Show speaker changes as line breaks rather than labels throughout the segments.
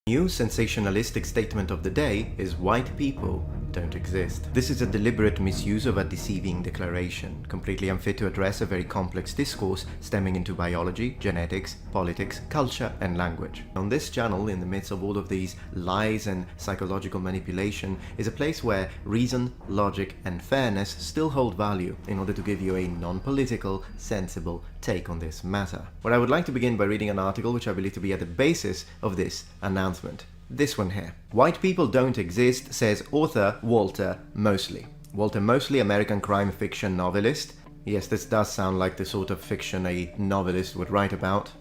New sensationalistic statement of the day is white people don't exist. This is a deliberate misuse of a deceiving declaration, completely unfit to address a very complex discourse stemming into biology, genetics, politics, culture, and language. On this channel, in the midst of all of these lies and psychological manipulation, is a place where reason, logic, and fairness still hold value in order to give you a non-political, sensible take on this matter. But I would like to begin by reading an article which I believe to be at the basis of this announcement. This one here. White people don't exist, says author Walter Mosley. Walter Mosley, American crime fiction novelist. Yes, this does sound like the sort of fiction a novelist would write about.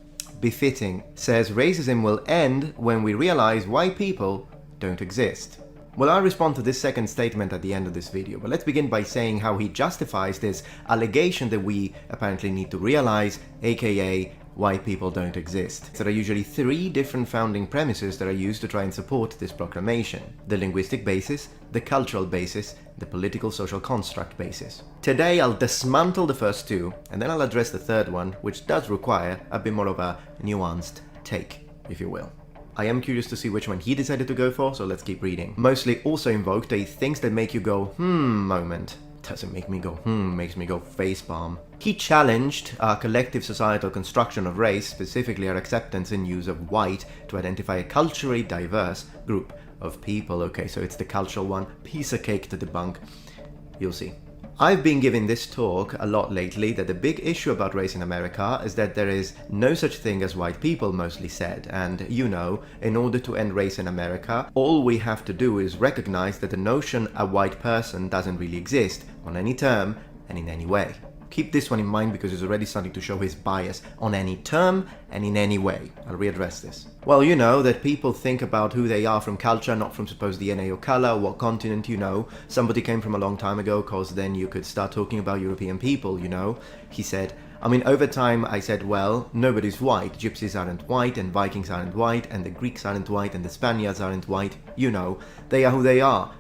Befitting. Says racism will end when we realize white people don't exist. Well, I'll respond to this second statement at the end of this video, but let's begin by saying how he justifies this allegation that we apparently need to realize, aka white people don't exist. There are usually three different founding premises that are used to try and support this proclamation: the linguistic basis, the cultural basis, the political social construct basis. Today I'll dismantle the first two, and then I'll address the third one, which does require a bit more of a nuanced take, if you will. I am curious to see which one he decided to go for, so let's keep reading. Mosley also invoked a things that make you go moment. Doesn't make me go makes me go facepalm. He challenged our collective societal construction of race, specifically our acceptance and use of white, to identify a culturally diverse group of people. Okay, so it's the cultural one. Piece of cake to debunk. You'll see. I've been giving this talk a lot lately that the big issue about race in America is that there is no such thing as white people, Mosley said, and in order to end race in America, all we have to do is recognize that the notion a white person doesn't really exist on any term and in any way. Keep this one in mind because he's already starting to show his bias on any term and in any way. I'll readdress this. Well, you know that people think about who they are from culture, not from supposed DNA or color, or what continent, Somebody came from a long time ago, cause then you could start talking about European people, He said, over time I said, well, nobody's white. Gypsies aren't white, and Vikings aren't white, and the Greeks aren't white, and the Spaniards aren't white, They are who they are,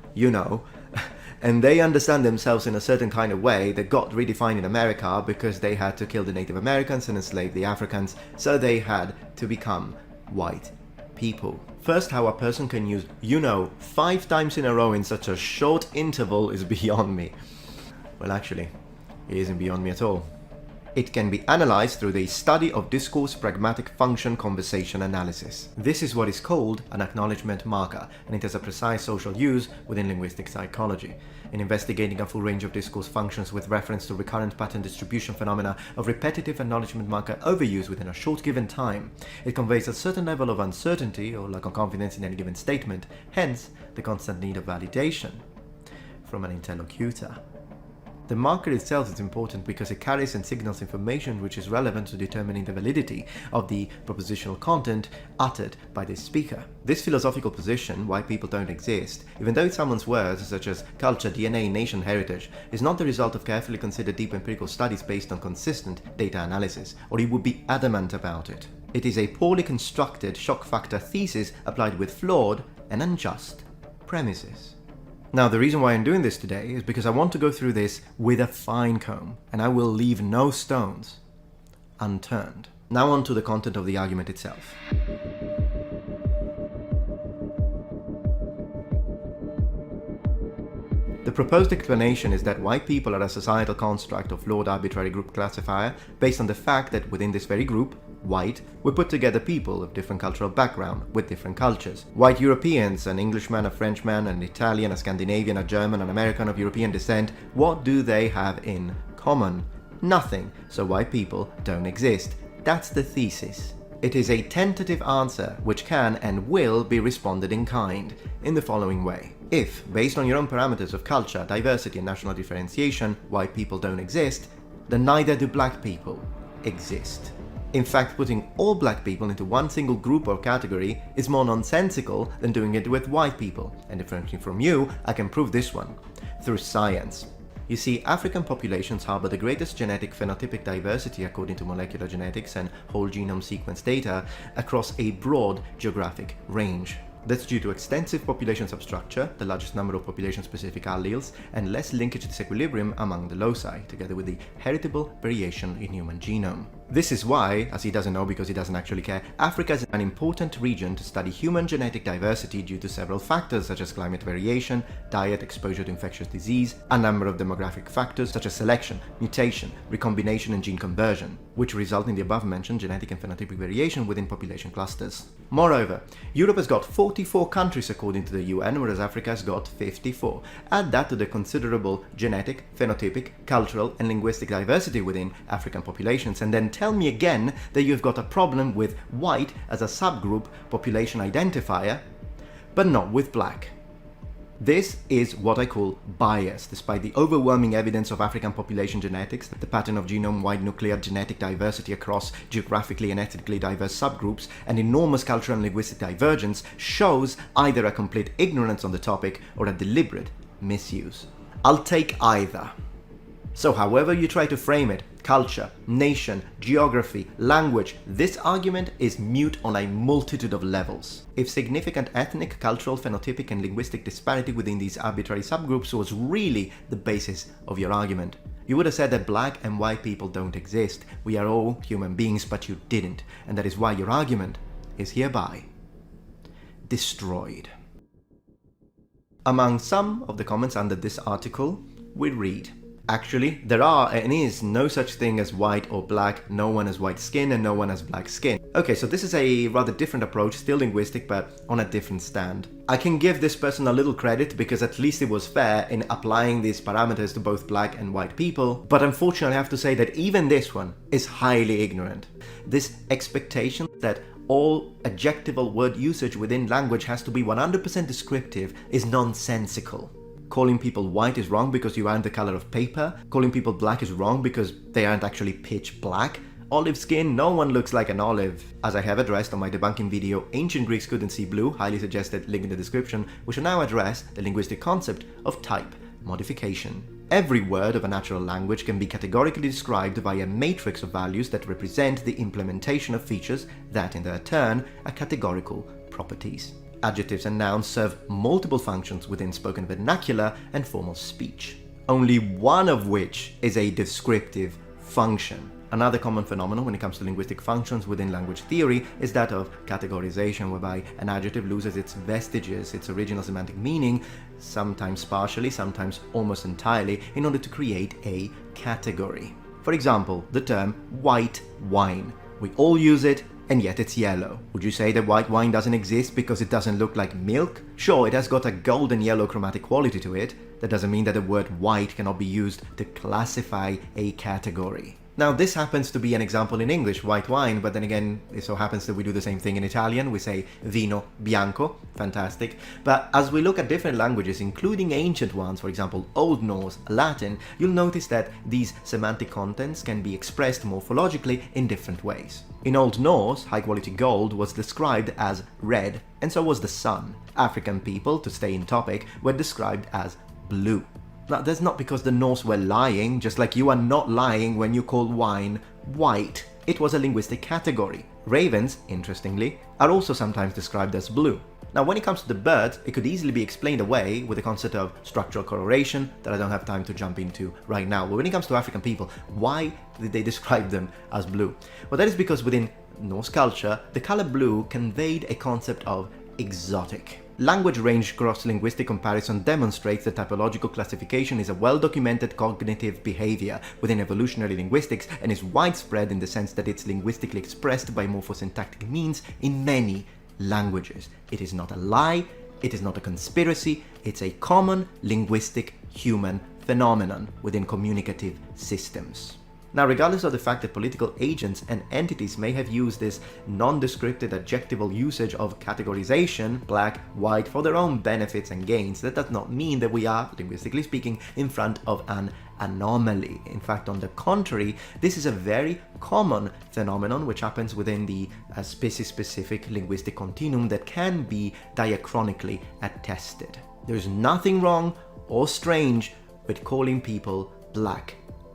And they understand themselves in a certain kind of way that got redefined in America because they had to kill the Native Americans and enslave the Africans, so they had to become white people. First, how a person can use 5 times in a row in such a short interval is beyond me. Well, actually, it isn't beyond me at all. It can be analyzed through the study of discourse pragmatic function conversation analysis. This is what is called an acknowledgement marker, and it has a precise social use within linguistic psychology. In investigating a full range of discourse functions with reference to recurrent pattern distribution phenomena of repetitive acknowledgement marker overuse within a short given time, it conveys a certain level of uncertainty or lack of confidence in any given statement, hence the constant need of validation from an interlocutor. The marker itself is important because it carries and signals information which is relevant to determining the validity of the propositional content uttered by the speaker. This philosophical position, why people don't exist, even though someone's words such as culture, DNA, nation, heritage, is not the result of carefully considered deep empirical studies based on consistent data analysis, or he would be adamant about it. It is a poorly constructed shock factor thesis applied with flawed and unjust premises. Now, the reason why I'm doing this today is because I want to go through this with a fine comb, and I will leave no stones unturned. Now on to the content of the argument itself. The proposed explanation is that white people are a societal construct of flawed arbitrary group classifier based on the fact that within this very group, white, we put together people of different cultural background with different cultures. White Europeans, an Englishman, a Frenchman, an Italian, a Scandinavian, a German, an American of European descent, what do they have in common? Nothing, so white people don't exist. That's the thesis. It is a tentative answer which can and will be responded in kind, in the following way. If, based on your own parameters of culture, diversity and national differentiation, white people don't exist, then neither do black people exist. In fact, putting all black people into one single group or category is more nonsensical than doing it with white people, and differently from you, I can prove this one through science. You see, African populations harbor the greatest genetic phenotypic diversity according to molecular genetics and whole genome sequence data across a broad geographic range. That's due to extensive population substructure, the largest number of population-specific alleles, and less linkage disequilibrium among the loci, together with the heritable variation in human genome. This is why, as he doesn't know because he doesn't actually care, Africa is an important region to study human genetic diversity due to several factors such as climate variation, diet, exposure to infectious disease, a number of demographic factors such as selection, mutation, recombination and gene conversion, which result in the above-mentioned genetic and phenotypic variation within population clusters. Moreover, Europe has got 44 countries according to the UN, whereas Africa has got 54. Add that to the considerable genetic, phenotypic, cultural and linguistic diversity within African populations, and then tell me again that you've got a problem with white as a subgroup population identifier, but not with black. This is what I call bias. Despite the overwhelming evidence of African population genetics, the pattern of genome-wide nuclear genetic diversity across geographically and ethnically diverse subgroups, and enormous cultural and linguistic divergence shows either a complete ignorance on the topic or a deliberate misuse. I'll take either. So however you try to frame it, culture, nation, geography, language, this argument is mute on a multitude of levels. If significant ethnic, cultural, phenotypic and linguistic disparity within these arbitrary subgroups was really the basis of your argument, you would have said that black and white people don't exist. We are all human beings, but you didn't. And that is why your argument is hereby destroyed. Among some of the comments under this article, we read, actually, there are and is no such thing as white or black, no one has white skin and no one has black skin. Okay, so this is a rather different approach, still linguistic, but on a different stand. I can give this person a little credit because at least it was fair in applying these parameters to both black and white people, but unfortunately I have to say that even this one is highly ignorant. This expectation that all adjectival word usage within language has to be 100% descriptive is nonsensical. Calling people white is wrong because you aren't the color of paper. Calling people black is wrong because they aren't actually pitch black. Olive skin, no one looks like an olive. As I have addressed on my debunking video, Ancient Greeks couldn't see blue, highly suggested, link in the description, we shall now address the linguistic concept of type modification. Every word of a natural language can be categorically described by a matrix of values that represent the implementation of features that, in their turn, are categorical properties. Adjectives and nouns serve multiple functions within spoken vernacular and formal speech, only one of which is a descriptive function. Another common phenomenon when it comes to linguistic functions within language theory is that of categorization, whereby an adjective loses its vestiges, its original semantic meaning, sometimes partially, sometimes almost entirely, in order to create a category. For example, the term white wine. We all use it, and yet it's yellow. Would you say that white wine doesn't exist because it doesn't look like milk? Sure, it has got a golden yellow chromatic quality to it. That doesn't mean that the word white cannot be used to classify a category. Now, this happens to be an example in English, white wine, but then again, it so happens that we do the same thing in Italian. We say vino bianco, fantastic. But as we look at different languages, including ancient ones, for example, Old Norse, Latin, you'll notice that these semantic contents can be expressed morphologically in different ways. In Old Norse, high-quality gold was described as red, and so was the sun. African people, to stay in topic, were described as blue. Now, that's not because the Norse were lying, just like you are not lying when you call wine white. It was a linguistic category. Ravens, interestingly, are also sometimes described as blue. Now, when it comes to the birds, it could easily be explained away with the concept of structural correlation that I don't have time to jump into right now. But when it comes to African people, why did they describe them as blue? Well, that is because within Norse culture, the color blue conveyed a concept of exotic. Language range cross-linguistic comparison demonstrates that typological classification is a well-documented cognitive behavior within evolutionary linguistics and is widespread in the sense that it's linguistically expressed by morphosyntactic means in many languages. It is not a lie, it is not a conspiracy, it's a common linguistic human phenomenon within communicative systems. Now, regardless of the fact that political agents and entities may have used this non-descriptive adjectival usage of categorization, black, white, for their own benefits and gains, that does not mean that we are, linguistically speaking, in front of an anomaly. In fact, on the contrary, this is a very common phenomenon which happens within the species-specific linguistic continuum that can be diachronically attested. There's nothing wrong or strange with calling people black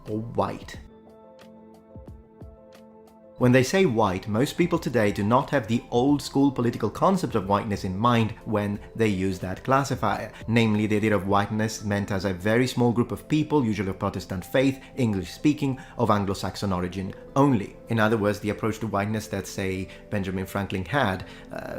or white. When they say white, most people today do not have the old school political concept of whiteness in mind when they use that classifier. Namely, the idea of whiteness meant as a very small group of people, usually of Protestant faith, English speaking, of Anglo-Saxon origin only. In other words, the approach to whiteness that, say, Benjamin Franklin had,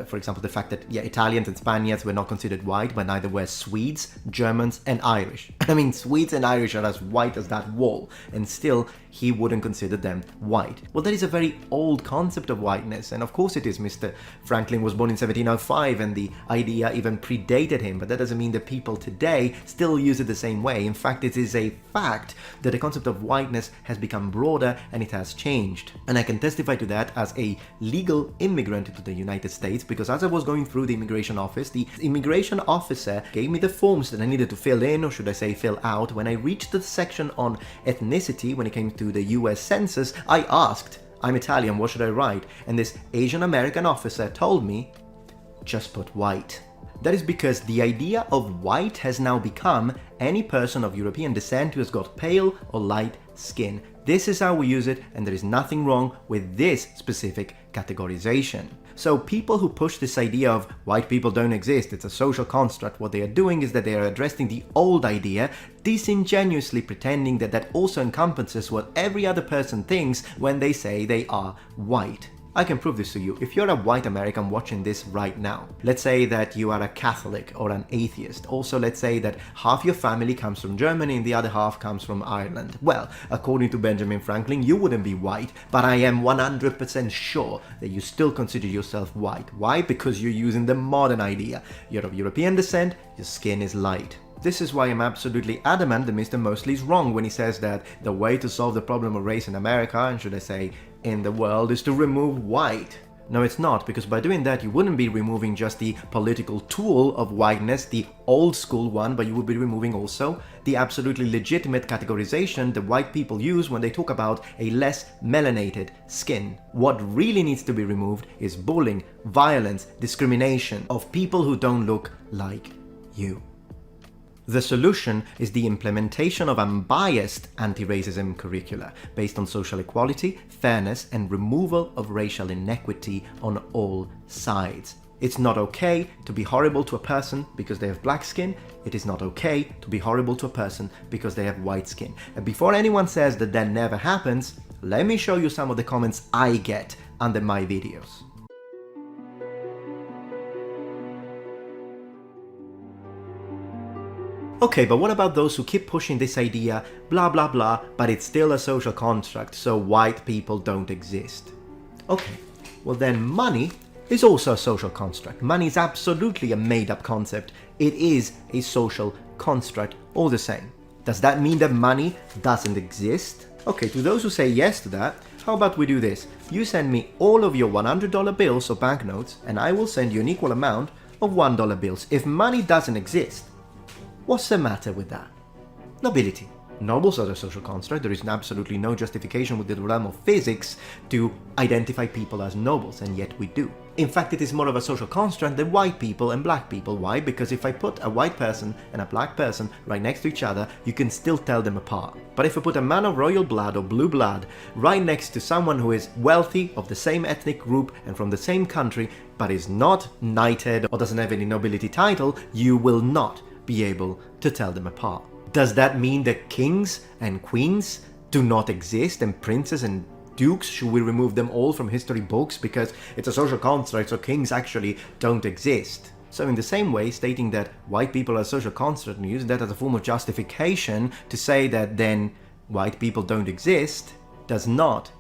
for example, the fact that, Italians and Spaniards were not considered white, but neither were Swedes, Germans, and Irish. I mean, Swedes and Irish are as white as that wall, and still he wouldn't consider them white. Well, that is a very old concept of whiteness, and of course it is. Mr. Franklin was born in 1705, and the idea even predated him, but that doesn't mean that people today still use it the same way. In fact, it is a fact that the concept of whiteness has become broader and it has changed. And I can testify to that as a legal immigrant to the United States, because as I was going through the immigration office, the immigration officer gave me the forms that I needed to fill in, or should I say fill out. When I reached the section on ethnicity, when it came to the US Census, I asked, I'm Italian, what should I write? And this Asian American officer told me, just put white. That is because the idea of white has now become any person of European descent who has got pale or light skin. This is how we use it, and there is nothing wrong with this specific categorization. So people who push this idea of white people don't exist, it's a social construct, what they are doing is that they are addressing the old idea, disingenuously pretending that that also encompasses what every other person thinks when they say they are white. I can prove this to you. If you're a white American watching this right now, let's say that you are a Catholic or an atheist. Also, let's say that half your family comes from Germany and the other half comes from Ireland. Well, according to Benjamin Franklin, you wouldn't be white, but I am 100% sure that you still consider yourself white. Why? Because you're using the modern idea. You're of European descent, your skin is light. This is why I'm absolutely adamant that Mr. Mosley is wrong when he says that the way to solve the problem of race in America, and should I say in the world, is to remove white. No, it's not, because by doing that you wouldn't be removing just the political tool of whiteness, the old school one, but you would be removing also the absolutely legitimate categorization that white people use when they talk about a less melanated skin. What really needs to be removed is bullying, violence, discrimination of people who don't look like you. The solution is the implementation of unbiased anti-racism curricula based on social equality, fairness, and removal of racial inequity on all sides. It's not okay to be horrible to a person because they have black skin. It is not okay to be horrible to a person because they have white skin. And before anyone says that that never happens, let me show you some of the comments I get under my videos. Okay, but what about those who keep pushing this idea, blah blah blah, but it's still a social construct, so white people don't exist? Okay, well then money is also a social construct. Money is absolutely a made-up concept. It is a social construct all the same. Does that mean that money doesn't exist? Okay, to those who say yes to that, how about we do this? You send me all of your $100 bills or banknotes, and I will send you an equal amount of $1 bills. If money doesn't exist, what's the matter with that? Nobility. Nobles are a social construct. There is absolutely no justification within the realm of physics to identify people as nobles, and yet we do. In fact, it is more of a social construct than white people and black people. Why? Because if I put a white person and a black person right next to each other, you can still tell them apart. But if I put a man of royal blood or blue blood right next to someone who is wealthy, of the same ethnic group and from the same country, but is not knighted or doesn't have any nobility title, you will not be able to tell them apart. Does that mean that kings and queens do not exist, and princes and dukes, should we remove them all from history books because it's a social construct, so kings actually don't exist? So in the same way, stating that white people are a social construct and using that as a form of justification to say that then white people don't exist does not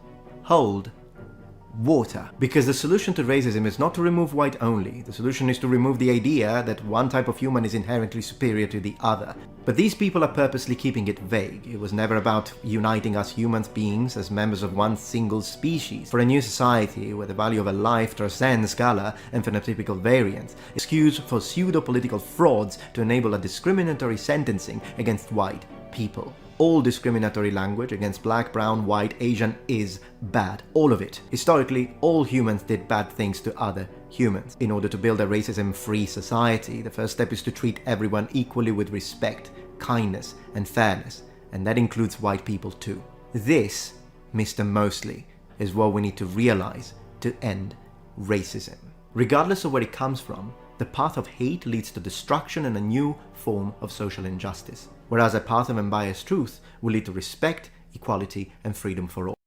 hold water. Because the solution to racism is not to remove white only. The solution is to remove the idea that one type of human is inherently superior to the other. But these people are purposely keeping it vague. It was never about uniting us human beings as members of one single species for a new society where the value of a life transcends color and phenotypical variance. Excuse for pseudo-political frauds to enable a discriminatory sentencing against white people. All discriminatory language against black, brown, white, Asian is bad. All of it. Historically, all humans did bad things to other humans. In order to build a racism-free society, the first step is to treat everyone equally with respect, kindness, and fairness. And that includes white people too. This, Mr. Mosley, is what we need to realize to end racism. Regardless of where it comes from, the path of hate leads to destruction and a new form of social injustice, whereas a path of unbiased truth will lead to respect, equality, and freedom for all.